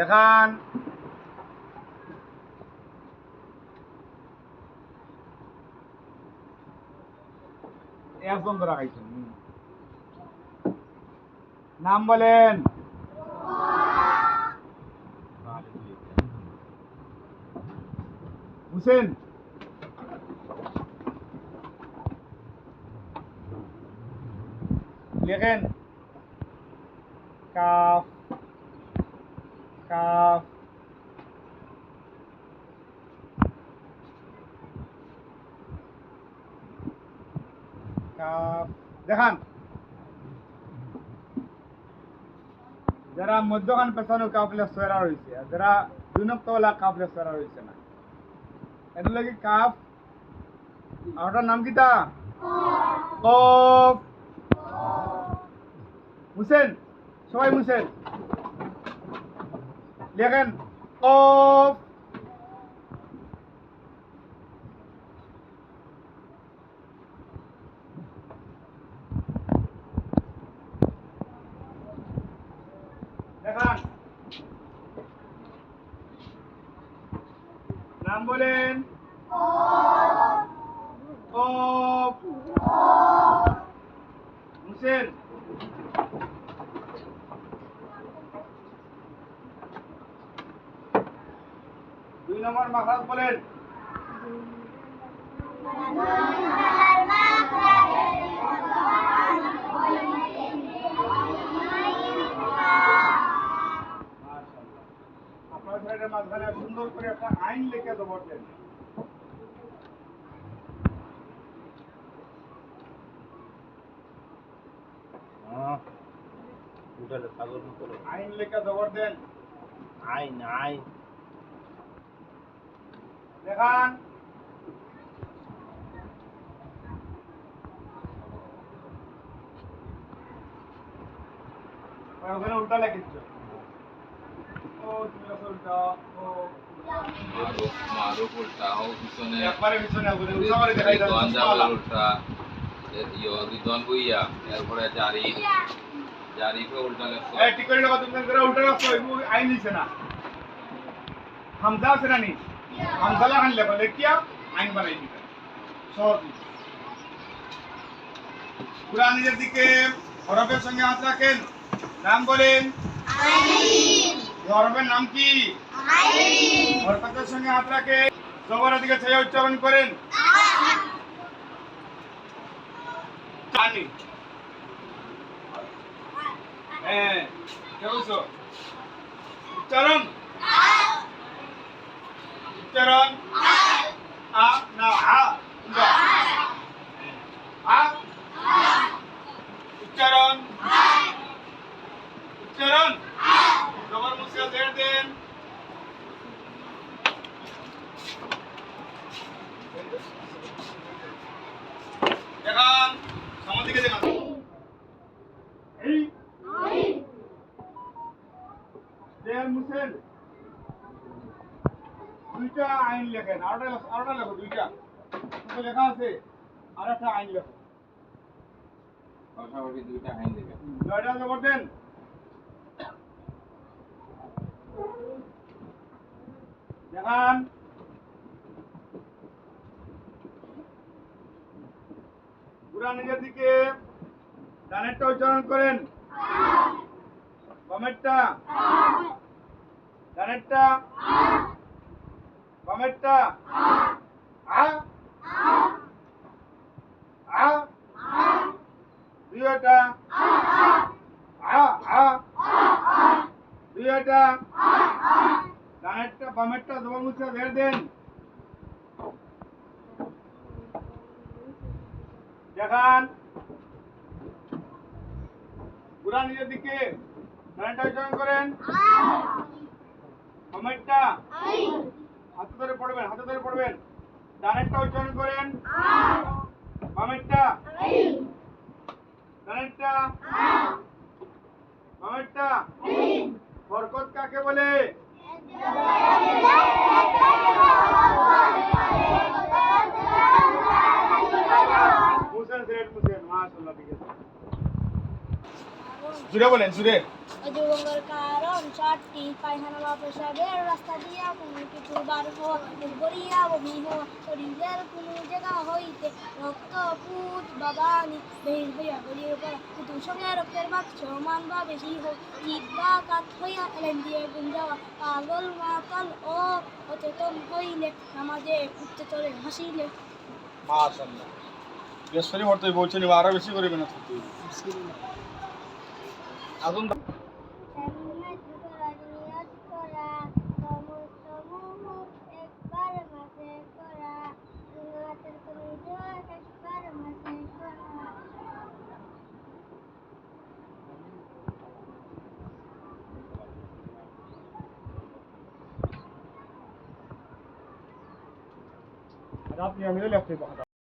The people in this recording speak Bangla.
দেখান। একদম ধরা খাইছেন। নাম বলেন। হুসেন। লেখেন কাফ কাফ কাফ। দেখান। যারা মধ্যখান পেছানো কাফলে সরা রয়েছে আর যারা দুই নক্তওয়ালা কাফলে সরা রয়েছে না, এটা লাগে কাফ। আর ওটার নাম কি তা? কফ। মুছেন, সবাই মুছেন। লেখেন কফ। দেখান। নাম বলেন। কফ। মুছেন। দুই নম্বর মাখরাজ বলেন। আপনার সাইডের মাঝখানে সুন্দর করে একটা আইন লিখে দেবো দেন। আইন লিখে দেবো দেন। আইন আইন দেখান। ওখানে উল্টা লেখিস। ও তুমি উল্টা। ও মারুফ উল্টা ও পিছনে একবারে পিছনে আসবে উল্টা করে দেখাই দাও। রিদওয়ান জাবের উল্টা রিদওয়ান বুইয়া এরপরে জারিফে উল্টা লেখছো এই ঠিক করে দাও। তুমি যারা উল্টা রাখছো এগুলো আইন নিছে না। হামজা আছে না নি? হামজা লাগান লেখো লেখিয়া আইন বানাই দিবে। সহজ। কুরআন নিজের দিকে হরফের সঙ্গে হাত রাখেন। নাম বলেন। আইন। হরফের নাম কি? আইন। হরফের সঙ্গে হাত রাখেন। জবরের দিকে চেয়ে উচ্চারণ করেন। জানি। হ্যাঁ, কেমনছো? উচ্চারণ। উচ্চারণ। আ না আ। আ। উচ্চারণ। উচ্চারণ। জবর মুছে জের দেন। দেখান। সামনের দিকে দেখান। এই জের মুছেন। দুইটা আইন লেখেন। আরোটা লেখো দুইটা। লেখা আছে আর একটা আইন লেখো। পাশাপাশি দুইটা আইন দেবে জয়টা জবর দেন। দেখান। পুরা নিজের দিকে ডানেরটা উচ্চারণ করেন। বামেরটা। ডানেরটা। বামেরটা। আ আ দুইটা। আ আ দুইটা। ডানেরটা বামেরটা জবর মুছে বের দেন। দেখান। পুরা নিজের দিকে ডানেরটা উচ্চারণ করেন। বামেরটা। হাতে ধরে পড়বেন, হাতে ধরে পড়বেন। ডানেরটা উচ্চারণ করেন। বামেরটা। ডানেরটা। বামেরটা। বরকত কাকে বলে? মুছেন সিলেট মুছেন। মাশাআল্লাহ, ঠিক আছে। জুড়ে বলেন জুড়ে। অজুগঙ্গার কারণ চারটি, পায়খানা বা পেশাবের রাস্তা দিয়া কোনো কিছু বার হওয়া, বলিয়া বমি হওয়া, শরীরের কোনো জায়গা হইতে রক্ত পুত বাবানি বের হইয়া গড়িয়ে পড়া, মৃত্যুর সঙ্গে রক্তের ভাগ সমান বা বেশি হোক, জিত বা কাত হইয়া এলেন দিয়ে গুম যাওয়া, পাগল মাতাল ও অচেতন হইলে, নামাজে উঠতে চলে হাসিলে। মাশাআল্লাহ। বেশি পড়তে বলছেন, এবার আরো বেশি করে মেহনত করতে হবে। আসুন আপনি আমি লেখতে